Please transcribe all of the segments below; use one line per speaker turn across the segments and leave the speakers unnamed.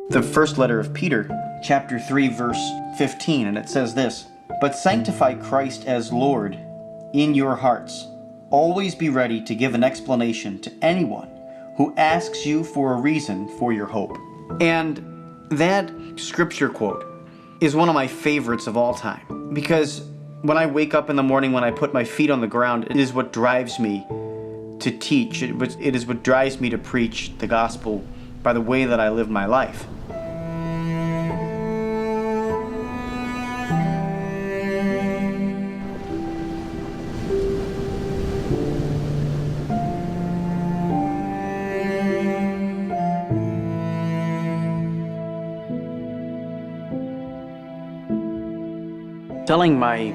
the first letter of Peter, chapter 3, verse 15, and it says this, "But sanctify Christ as Lord in your hearts. Always be ready to give an explanation to anyone who asks you for a reason for your hope." And that scripture quote is one of my favorites of all time, because when I wake up in the morning, when I put my feet on the ground, it is what drives me to teach. It is what drives me to preach the gospel by the way that I live my life. Telling my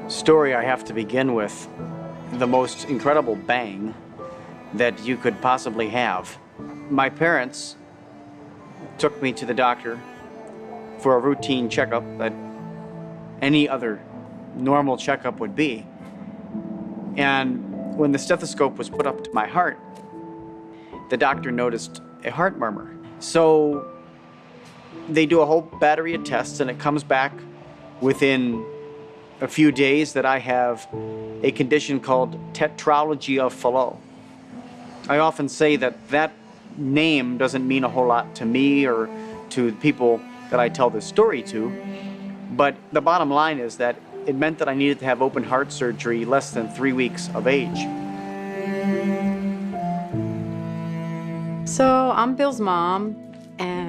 story, I have to begin with the most incredible bang that you could possibly have. My parents took me to the doctor for a routine checkup that any other normal checkup would be. And when the stethoscope was put up to my heart, the doctor noticed a heart murmur. So they do a whole battery of tests, and it comes back within a few days that I have a condition called tetralogy of Fallot. I often say that that name doesn't mean a whole lot to me or to the people that I tell this story to, but the bottom line is that it meant that I needed to have open heart surgery less than 3 weeks of age.
So I'm Bill's mom, and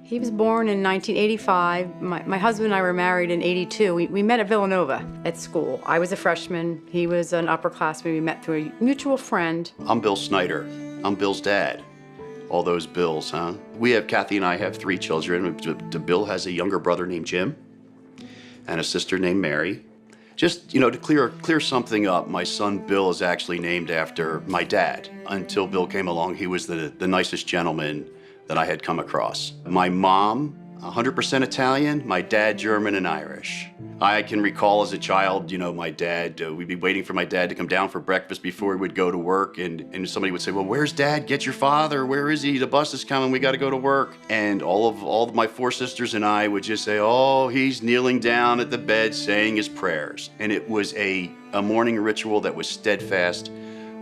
he was born in 1985. My husband and I were married in 82. We met at Villanova at school. I was a freshman. He was an upperclassman. We met through a mutual friend.
I'm Bill Snyder. I'm Bill's dad. All those Bills, huh? Kathy and I have 3 children. Bill has a younger brother named Jim and a sister named Mary. Just, to clear something up, my son Bill is actually named after my dad. Until Bill came along, he was the nicest gentleman that I had come across. My mom, 100% Italian, my dad German and Irish. I can recall as a child, my dad, we'd be waiting for my dad to come down for breakfast before he would go to work, and somebody would say, "Well, where's Dad? Get your father. Where is he? The bus is coming. We got to go to work." And all of my 4 sisters and I would just say, "Oh, he's kneeling down at the bed saying his prayers." And it was a morning ritual that was steadfast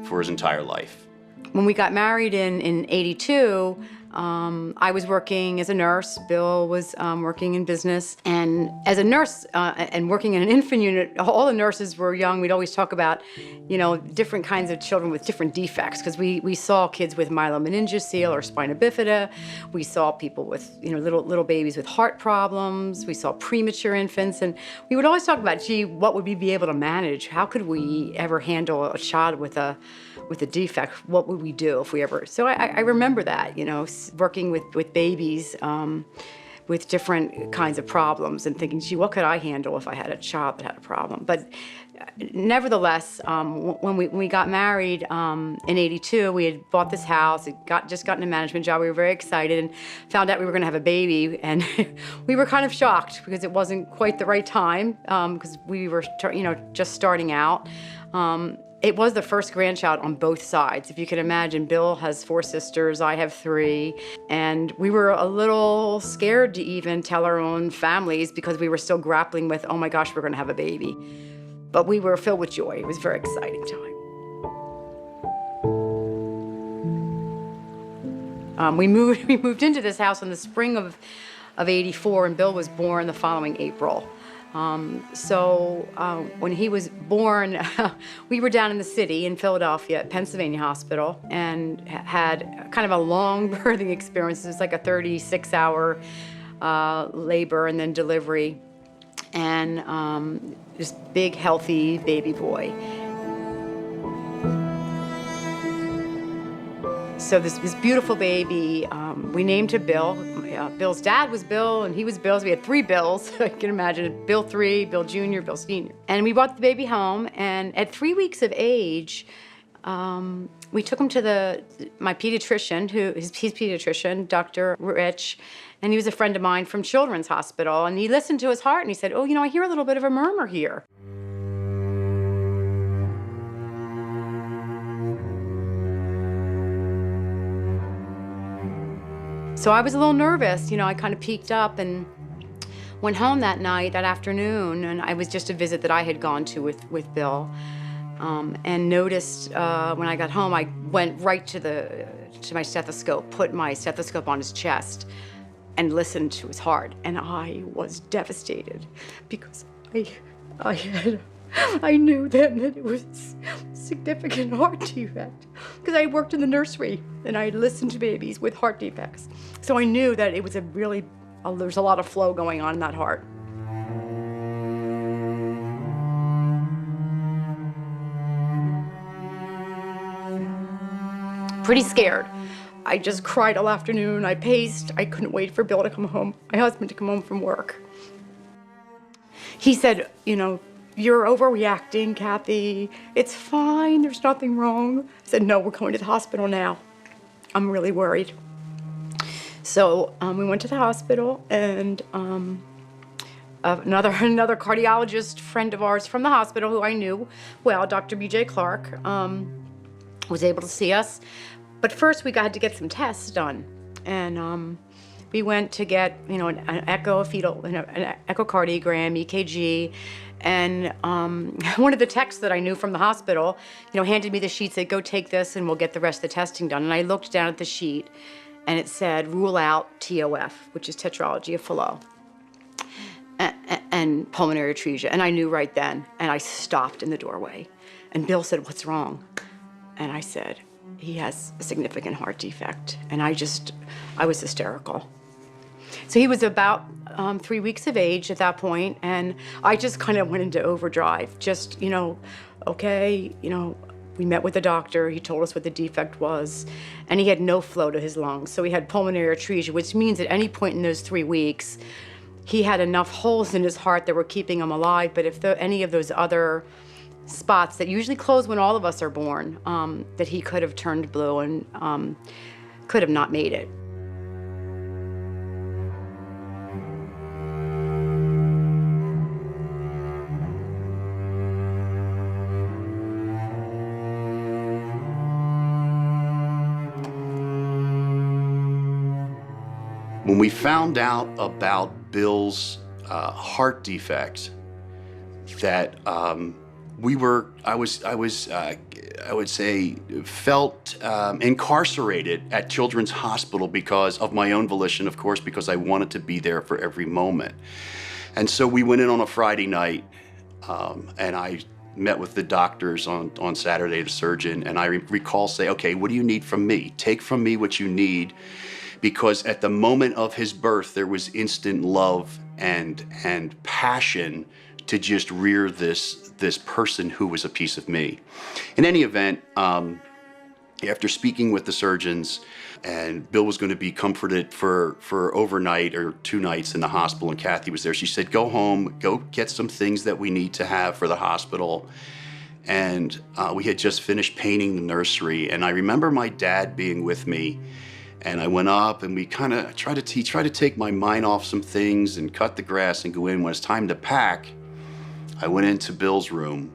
for his entire life.
When we got married in 82, I was working as a nurse. Bill was working in business. And as a nurse and working in an infant unit, all the nurses were young. We'd always talk about, different kinds of children with different defects, because we saw kids with myelomeningocele or spina bifida. We saw people with, little babies with heart problems. We saw premature infants. And we would always talk about, what would we be able to manage? How could we ever handle a child with a defect? What would we do if we ever? So I remember that, working with babies with different kinds of problems and thinking, what could I handle if I had a child that had a problem? But nevertheless, when we got married in 82, we had bought this house, just gotten a management job. We were very excited and found out we were going to have a baby, and we were kind of shocked because it wasn't quite the right time, because we were just starting out. It was the first grandchild on both sides. If you can imagine, Bill has 4 sisters, I have 3, and we were a little scared to even tell our own families because we were still grappling with, oh my gosh, we're gonna have a baby. But we were filled with joy. It was a very exciting time. We moved into this house in the spring of 84, and Bill was born the following April. When he was born, we were down in the city in Philadelphia at Pennsylvania Hospital and had kind of a long birthing experience. It was like a 36-hour labor and then delivery, and this big, healthy baby boy. So this beautiful baby, we named him Bill. Bill's dad was Bill, and he was Bill. So we had 3 Bills. I can imagine Bill 3, Bill Jr., Bill Sr. And we brought the baby home, and at 3 weeks of age, we took him to my pediatrician, he's pediatrician, Dr. Rich, and he was a friend of mine from Children's Hospital, and he listened to his heart, and he said, "Oh, I hear a little bit of a murmur here." So I was a little nervous. I kind of peeked up and went home that afternoon, and I was just a visit that I had gone to with Bill, and noticed when I got home, I went right to my stethoscope, put my stethoscope on his chest, and listened to his heart, and I was devastated because I knew then that it was a significant heart defect, because I worked in the nursery and I listened to babies with heart defects, so I knew that it was there's a lot of flow going on in that heart. Pretty scared. I just cried all afternoon. I paced. I couldn't wait for Bill to come home, my husband to come home from work. He said, "You're overreacting, Kathy. It's fine. There's nothing wrong." I said, "No, we're going to the hospital now. I'm really worried." So we went to the hospital, and another cardiologist friend of ours from the hospital, who I knew well, Dr. B.J. Clark, was able to see us. But first we had to get some tests done, and we went to get an echo, an echocardiogram, EKG, and one of the techs that I knew from the hospital, handed me the sheet, said, "Go take this, and we'll get the rest of the testing done." And I looked down at the sheet, and it said, "Rule out TOF, which is tetralogy of Fallot, and pulmonary atresia." And I knew right then, and I stopped in the doorway. And Bill said, "What's wrong?" And I said, "He has a significant heart defect." And I was hysterical. So he was about 3 weeks of age at that point, and I just kind of went into overdrive. We met with the doctor. He told us what the defect was, and he had no flow to his lungs. So he had pulmonary atresia, which means at any point in those 3 weeks, he had enough holes in his heart that were keeping him alive. But if any of those other spots that usually close when all of us are born, that he could have turned blue and could have not made it.
When we found out about Bill's heart defect, that I would say, felt incarcerated at Children's Hospital because of my own volition, of course, because I wanted to be there for every moment. And so we went in on a Friday night, and I met with the doctors on Saturday, the surgeon, and I recall say, "Okay, what do you need from me? Take from me what you need," because at the moment of his birth, there was instant love and passion to just rear this person who was a piece of me. In any event, after speaking with the surgeons, and Bill was going to be comforted for overnight or 2 nights in the hospital, and Kathy was there, she said, "Go home, go get some things that we need to have for the hospital." And we had just finished painting the nursery, and I remember my dad being with me. And I went up, and we kind of tried to take my mind off some things and cut the grass and go in. When it's time to pack, I went into Bill's room,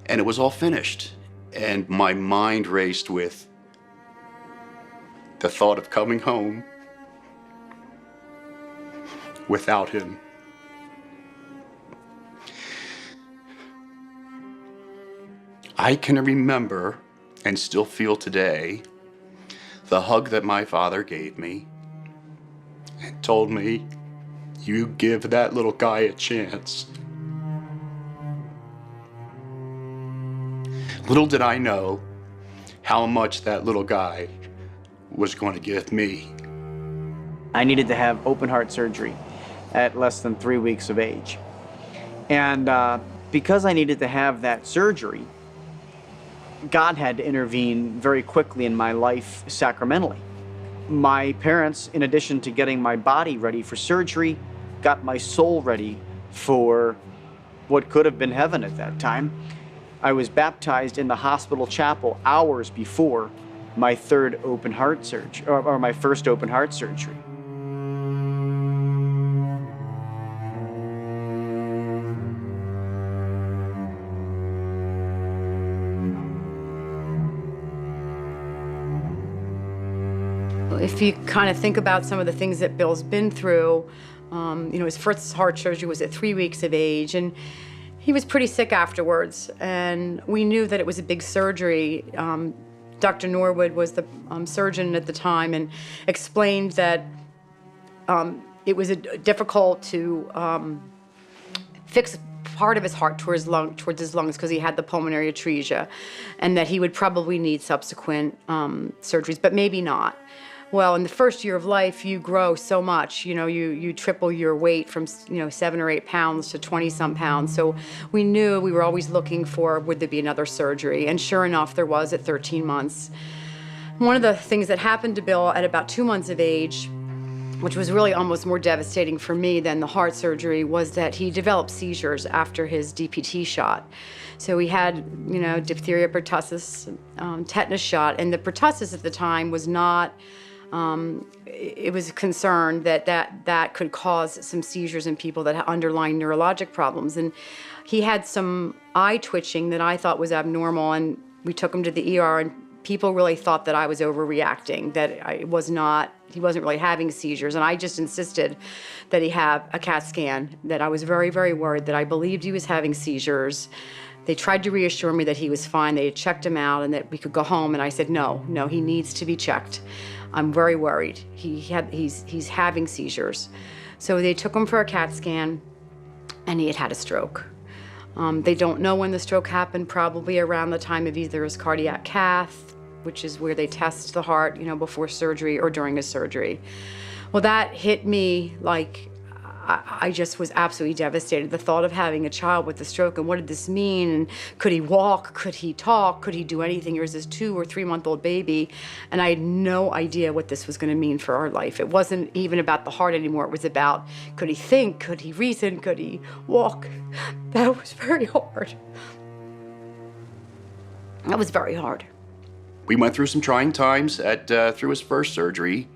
and it was all finished. And my mind raced with the thought of coming home without him. I can remember, and still feel today, the hug that my father gave me and told me, "You give that little guy a chance." Little did I know how much that little guy was going to give me.
I needed to have open heart surgery at less than 3 weeks of age. And because I needed to have that surgery, God had to intervene very quickly in my life sacramentally. My parents, in addition to getting my body ready for surgery, got my soul ready for what could have been heaven at that time. I was baptized in the hospital chapel hours before my third open heart surgery, or my first open heart surgery.
If you kind of think about some of the things that Bill's been through, his first heart surgery was at 3 weeks of age, and he was pretty sick afterwards, and we knew that it was a big surgery. Dr. Norwood was the surgeon at the time and explained that it was difficult to fix part of his heart towards his lungs because he had the pulmonary atresia, and that he would probably need subsequent surgeries, but maybe not. Well, in the first year of life, you grow so much. You triple your weight from 7 or 8 pounds to 20-some pounds. So we knew we were always looking for, would there be another surgery? And sure enough, there was at 13 months. One of the things that happened to Bill at about 2 months of age, which was really almost more devastating for me than the heart surgery, was that he developed seizures after his DPT shot. So he had, diphtheria, pertussis, tetanus shot, and the pertussis at the time was not. It was a concern that could cause some seizures in people that had underlying neurologic problems. And he had some eye twitching that I thought was abnormal, and we took him to the ER, and people really thought that I was overreacting, that he wasn't really having seizures. And I just insisted that he have a CAT scan, that I was very, very worried, that I believed he was having seizures. They tried to reassure me that he was fine, they had checked him out, and that we could go home. And I said, no, he needs to be checked. I'm very worried. He's having seizures. So they took him for a CAT scan, and he had a stroke. They don't know when the stroke happened, probably around the time of either his cardiac cath, which is where they test the heart, before surgery or during a surgery. Well, that hit me like I just was absolutely devastated. The thought of having a child with a stroke, and what did this mean? And could he walk? Could he talk? Could he do anything? Here's this 2 or 3 month old baby, and I had no idea what this was going to mean for our life. It wasn't even about the heart anymore. It was about, could he think? Could he reason? Could he walk? That was very hard. That was very hard.
We went through some trying times through his first surgery.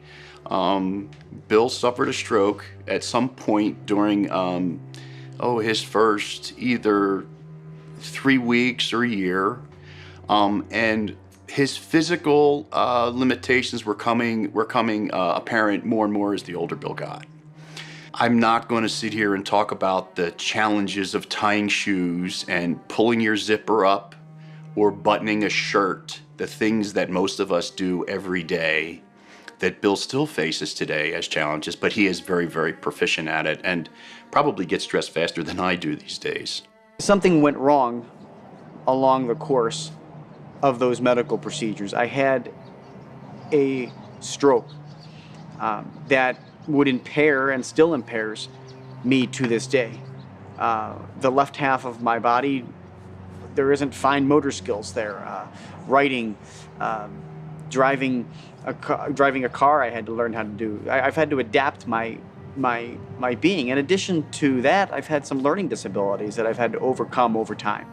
Bill suffered a stroke at some point during his first either 3 weeks or a year, and his physical limitations were coming apparent more and more as the older Bill got. I'm not going to sit here and talk about the challenges of tying shoes and pulling your zipper up or buttoning a shirt, the things that most of us do every day that Bill still faces today as challenges, but he is very, very proficient at it and probably gets dressed faster than I do these days.
Something went wrong along the course of those medical procedures. I had a stroke that would impair and still impairs me to this day. The left half of my body, there isn't fine motor skills there. Writing, driving a car, I had to learn how to do. I've had to adapt my being. In addition to that, I've had some learning disabilities that I've had to overcome over time.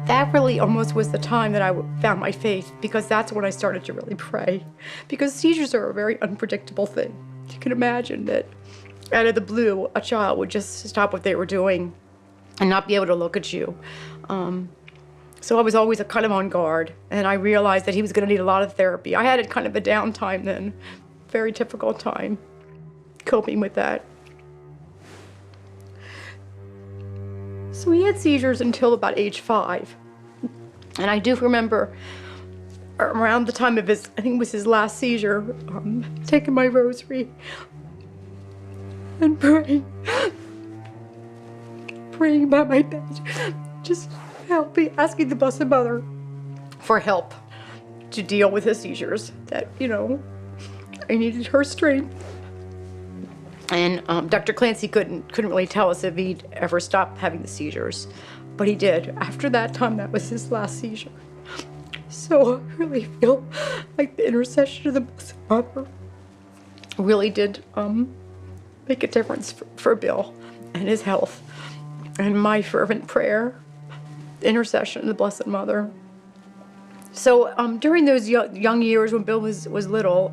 That really almost was the time that I found my faith, because that's when I started to really pray. Because seizures are a very unpredictable thing. You can imagine that out of the blue, a child would just stop what they were doing and not be able to look at you. So I was always kind of on guard, and I realized that he was going to need a lot of therapy. I had kind of a downtime then, very difficult time coping with that. So he had seizures until about age 5. And I do remember around the time of I think it was his last seizure, taking my rosary and praying by my bed, just asking the Blessed Mother for help to deal with his seizures, that, I needed her strength. And Dr. Clancy couldn't really tell us if he'd ever stopped having the seizures, but he did. After that time, that was his last seizure. So I really feel like the intercession of the Blessed Mother really did make a difference for Bill and his health. And my fervent prayer, the intercession of the Blessed Mother, So during those young years when Bill was little,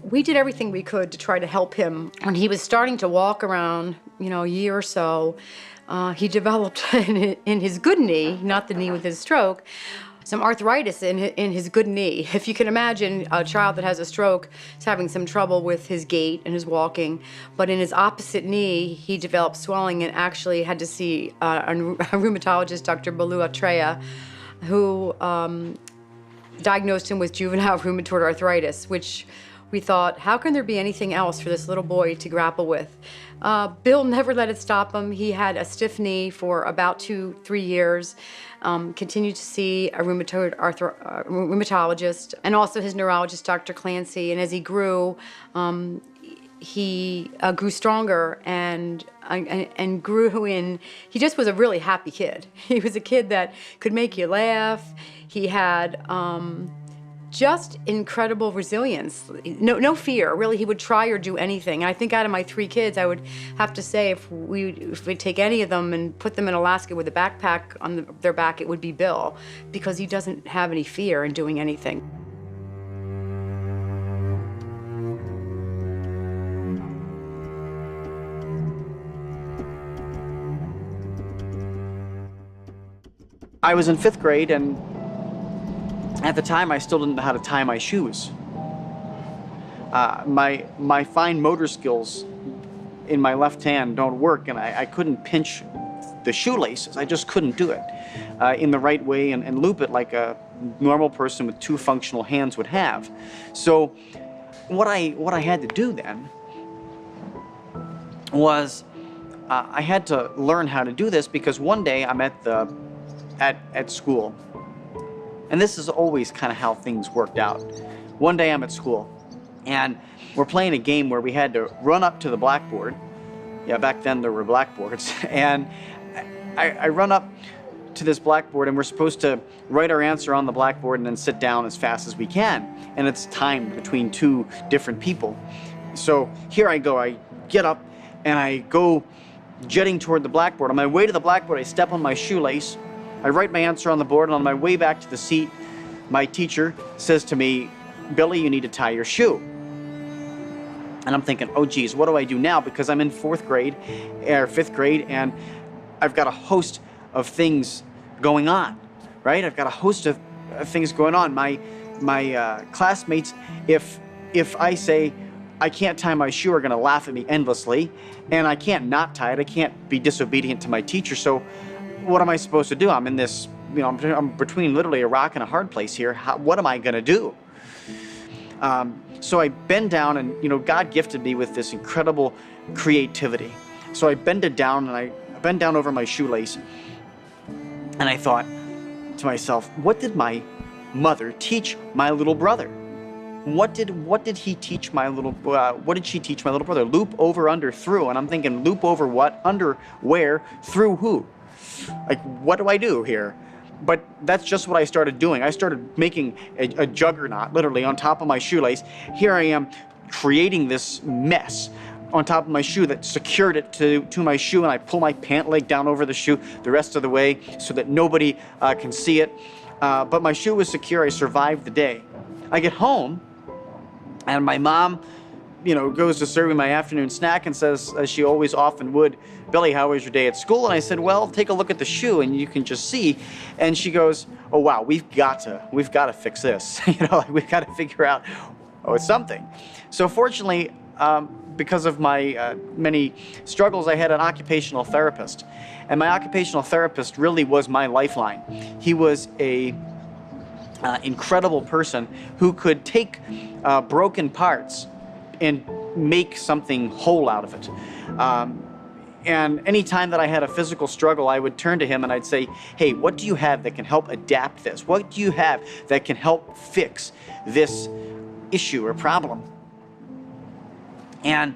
we did everything we could to try to help him. When he was starting to walk around, a year or so, he developed in his good knee, not the knee with his stroke, some arthritis in his good knee. If you can imagine a child that has a stroke is having some trouble with his gait and his walking, but in his opposite knee, he developed swelling and actually had to see a rheumatologist, Dr. Balu Atreya, who diagnosed him with juvenile rheumatoid arthritis, which we thought, how can there be anything else for this little boy to grapple with? Bill never let it stop him. He had a stiff knee for about 2-3 years, continued to see a rheumatologist, and also his neurologist, Dr. Clancy. And as he grew stronger and grew in, he just was a really happy kid. He was a kid that could make you laugh. He had just incredible resilience, no fear. Really, he would try or do anything. And I think out of my 3 kids, I would have to say if we'd take any of them and put them in Alaska with a backpack on their back, it would be Bill, because he doesn't have any fear in doing anything.
I was in 5th grade, and at the time I still didn't know how to tie my shoes. My fine motor skills in my left hand don't work, and I couldn't pinch the shoelaces. I just couldn't do it in the right way and loop it like a normal person with 2 functional hands would have. So what I had to do then was I had to learn how to do this, because one day I'm at school. And this is always kind of how things worked out. One day I'm at school, and we're playing a game where we had to run up to the blackboard. Yeah, back then there were blackboards. And I run up to this blackboard, and we're supposed to write our answer on the blackboard and then sit down as fast as we can. And it's timed between 2 different people. So here I go. I get up, and I go jetting toward the blackboard. On my way to the blackboard, I step on my shoelace. I write my answer on the board, and on my way back to the seat, my teacher says to me, "Billy, you need to tie your shoe." And I'm thinking, oh geez, what do I do now? Because I'm in 5th grade, and I've got a host of things going on, right? I've got a host of things going on. My classmates, if I say I can't tie my shoe, are gonna laugh at me endlessly, and I can't not tie it. I can't be disobedient to my teacher. So what am I supposed to do? I'm in this, I'm between literally a rock and a hard place here. What am I gonna do? So I bend down, and God gifted me with this incredible creativity. So I bend it down, and I bend down over my shoelace, and I thought to myself, what did my mother teach my little brother? What did he teach my little? What did she teach my little brother? Loop, over, under, through. And I'm thinking, loop over what? Under where? Through who? Like, what do I do here? But that's just what I started doing. I started making a juggernaut, literally, on top of my shoelace. Here I am creating this mess on top of my shoe that secured it to my shoe, and I pull my pant leg down over the shoe the rest of the way so that nobody can see it. But my shoe was secure. I survived the day. I get home, and my mom goes to serve me my afternoon snack and says, as she always often would, "Billy, how was your day at school?" And I said, "Well, take a look at the shoe and you can just see." And she goes, "Oh wow, we've got to fix this. We've got to figure out something." So fortunately, because of my many struggles, I had an occupational therapist, and my occupational therapist really was my lifeline. He was a incredible person who could take broken parts and make something whole out of it. And anytime that I had a physical struggle, I would turn to him and I'd say, "Hey, what do you have that can help adapt this? What do you have that can help fix this issue or problem?" And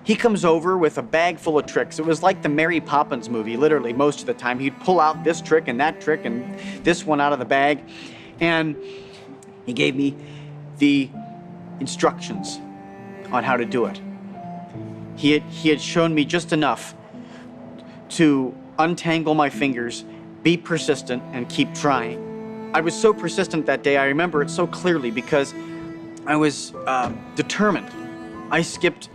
he comes over with a bag full of tricks. It was like the Mary Poppins movie, literally, most of the time. He'd pull out this trick and that trick and this one out of the bag. And he gave me the instructions on how to do it. He had shown me just enough to untangle my fingers, be persistent, and keep trying. I was so persistent that day. I remember it so clearly because I was determined. I skipped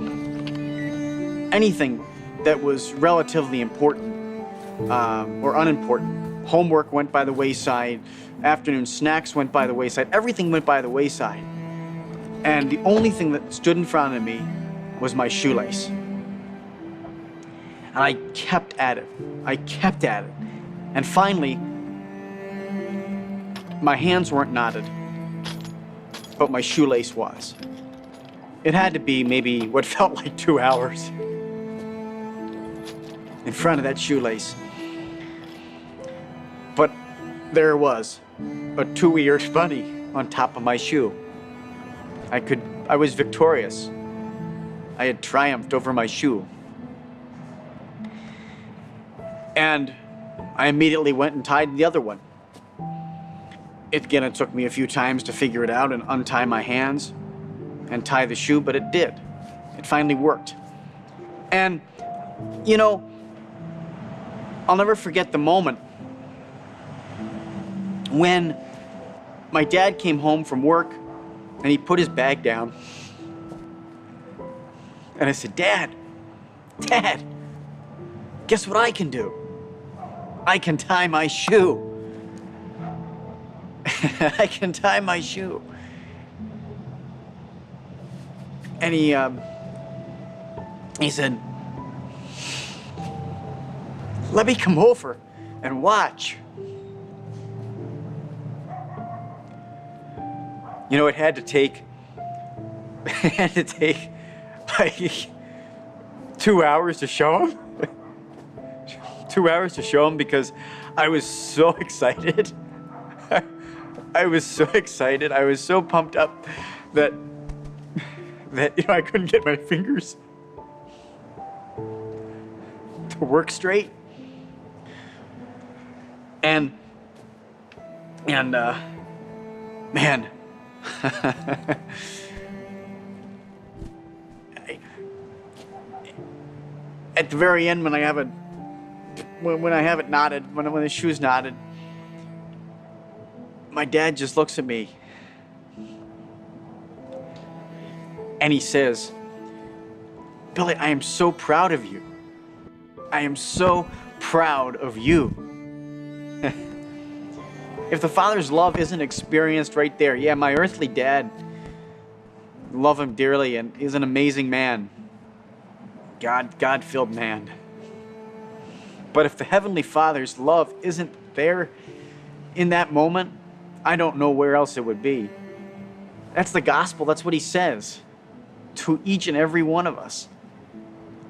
anything that was relatively important or unimportant. Homework went by the wayside. Afternoon snacks went by the wayside. Everything went by the wayside. And the only thing that stood in front of me was my shoelace. And I kept at it. I kept at it. And finally, my hands weren't knotted, but my shoelace was. It had to be maybe what felt like 2 hours in front of that shoelace. But there it was, a two-eared bunny on top of my shoe. I was victorious. I had triumphed over my shoe. And I immediately went and tied the other one. It took me a few times to figure it out and untie my hands and tie the shoe, but it did. It finally worked. And, you know, I'll never forget the moment when my dad came home from work and he put his bag down. And I said, Dad, guess what I can do? I can tie my shoe. I can tie my shoe. And he said, let me come over and watch. You know, it had to take like 2 hours to show him. 2 hours to show him because I was so excited. I was so excited. I was so pumped up that I couldn't get my fingers to work straight. And man, at the very end when I have it knotted, when the shoe's knotted, my dad just looks at me and he says, Billy, I am so proud of you. I am so proud of you. If the Father's love isn't experienced right there, yeah, my earthly dad, love him dearly and is an amazing man. God-filled man. But if the Heavenly Father's love isn't there in that moment, I don't know where else it would be. That's the gospel. That's what he says to each and every one of us.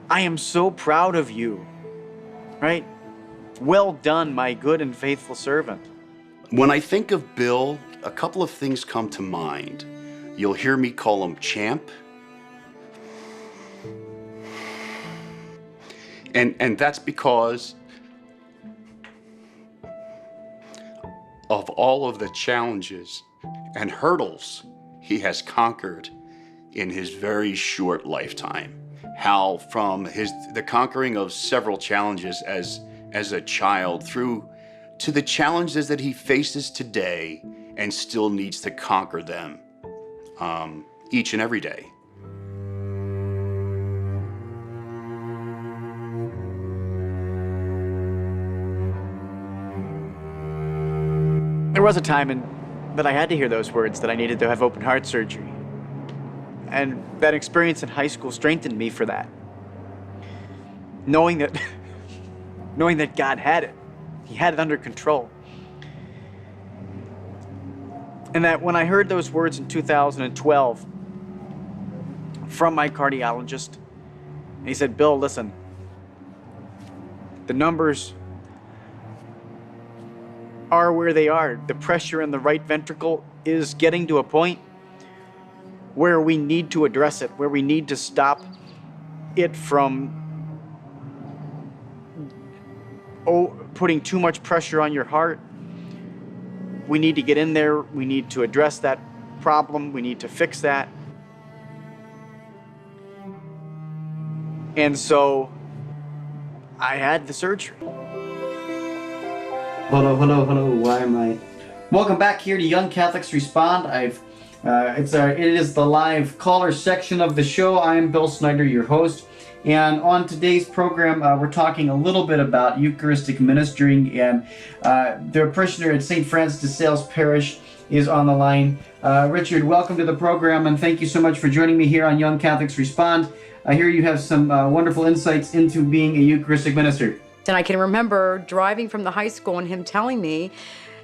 I am so proud of you, right? Well done, my good and faithful servant.
When I think of Bill, a couple of things come to mind. You'll hear me call him Champ. And that's because of all of the challenges and hurdles he has conquered in his very short lifetime. How from the conquering of several challenges as a child through to the challenges that he faces today and still needs to conquer them each and every day.
There was a time that I had to hear those words, that I needed to have open heart surgery. And that experience in high school strengthened me for that. Knowing that God had it. He had it under control. And that when I heard those words in 2012 from my cardiologist, and he said, Bill, listen, the numbers are where they are. The pressure in the right ventricle is getting to a point where we need to address it, where we need to stop it from putting too much pressure on your heart. We need to get in there. We need to address that problem. We need to fix that. And so I had the surgery.
Hello, why am I
Welcome back here to Young Catholics Respond. It is the live caller section of the show. I am Bill Snyder, your host. And on today's program, we're talking a little bit about Eucharistic ministering, and the parishioner at St. Francis de Sales Parish is on the line. Richard, welcome to the program, and thank you so much for joining me here on Young Catholics Respond. I hear you have some wonderful insights into being a Eucharistic minister.
And I can remember driving from the high school and him telling me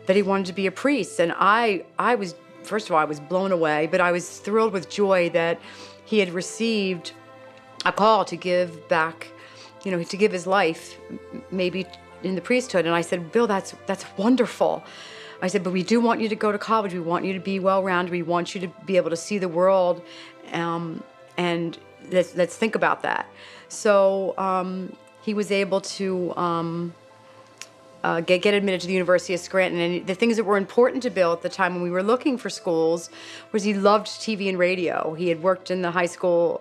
that he wanted to be a priest. And I was, first of all, I was blown away, but I was thrilled with joy that he had received a call to give back, to give his life maybe in the priesthood. And I said, Bill, that's wonderful. I said, but we do want you to go to college. We want you to be well-rounded. We want you to be able to see the world. And let's think about that. So he was able to get admitted to the University of Scranton. And the things that were important to Bill at the time when we were looking for schools was he loved TV and radio. He had worked in the high school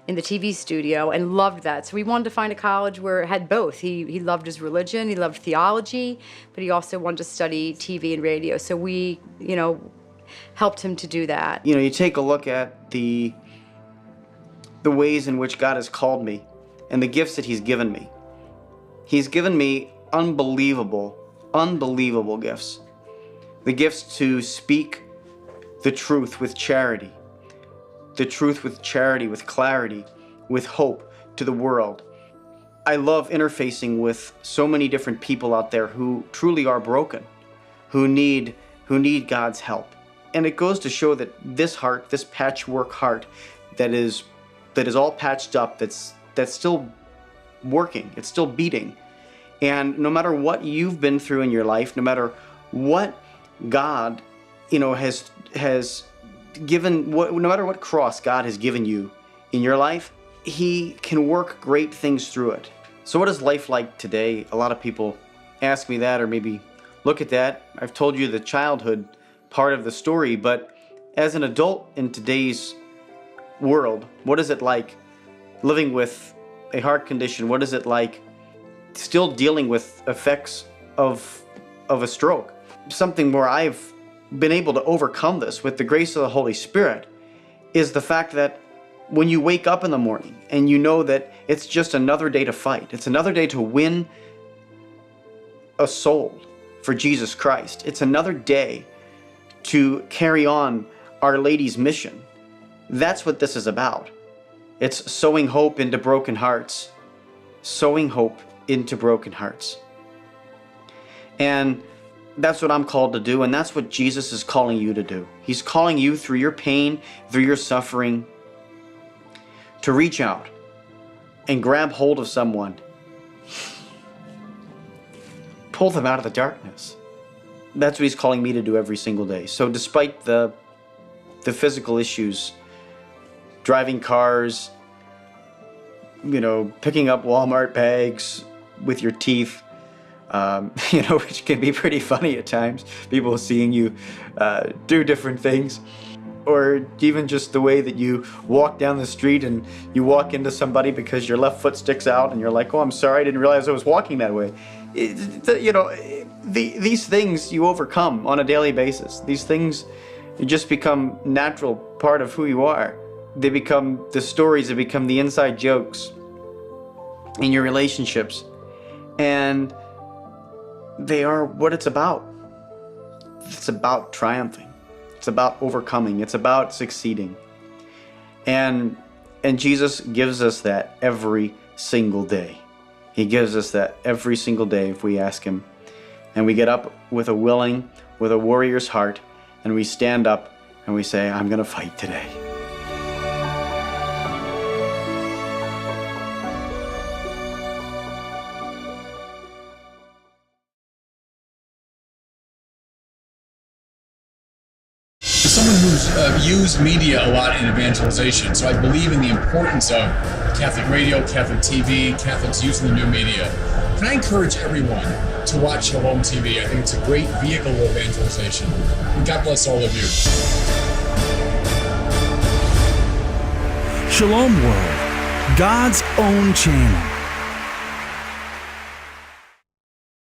in the TV studio and loved that. So we wanted to find a college where it had both. He loved his religion, he loved theology, but he also wanted to study TV and radio. So we, helped him to do that.
You take a look at the ways in which God has called me and the gifts that he's given me. He's given me unbelievable gifts. The gifts to speak the truth with charity. The truth with charity, with clarity, with hope to the world. I love interfacing with so many different people out there who truly are broken, who need God's help. And it goes to show that this heart, this patchwork heart that is all patched up, that's still working, it's still beating. And no matter what you've been through in your life, no matter what God, has given, no matter what cross God has given you in your life, he can work great things through it. So what is life like today? A lot of people ask me that, or maybe look at that. I've told you the childhood part of the story, but as an adult in today's world, what is it like living with a heart condition? What is it like still dealing with effects of a stroke? Something where I've been able to overcome this with the grace of the Holy Spirit is the fact that when you wake up in the morning and you know that it's just another day to fight, it's another day to win a soul for Jesus Christ, it's another day to carry on Our Lady's mission. That's what this is about. It's sowing hope into broken hearts. Sowing hope into broken hearts. And that's what I'm called to do, and that's what Jesus is calling you to do. He's calling you through your pain, through your suffering, to reach out and grab hold of someone. Pull them out of the darkness. That's what he's calling me to do every single day. So despite the physical issues, driving cars, picking up Walmart bags with your teeth, which can be pretty funny at times, people seeing you do different things, or even just the way that you walk down the street and you walk into somebody because your left foot sticks out and you're like, oh, I'm sorry, I didn't realize I was walking that way. These things you overcome on a daily basis. These things just become natural part of who you are. They become the stories, they become the inside jokes in your relationships. And they are what it's about. It's about triumphing. It's about overcoming. It's about succeeding. And Jesus gives us that every single day. He gives us that every single day if we ask him. And we get up with a warrior's heart, and we stand up and we say, I'm going to fight today.
Someone who's used media a lot in evangelization, so I believe in the importance of Catholic radio, Catholic TV, Catholics using the new media. Can I encourage everyone to watch Shalom TV? I think it's a great vehicle of evangelization. And God bless all of you.
Shalom World, God's own channel.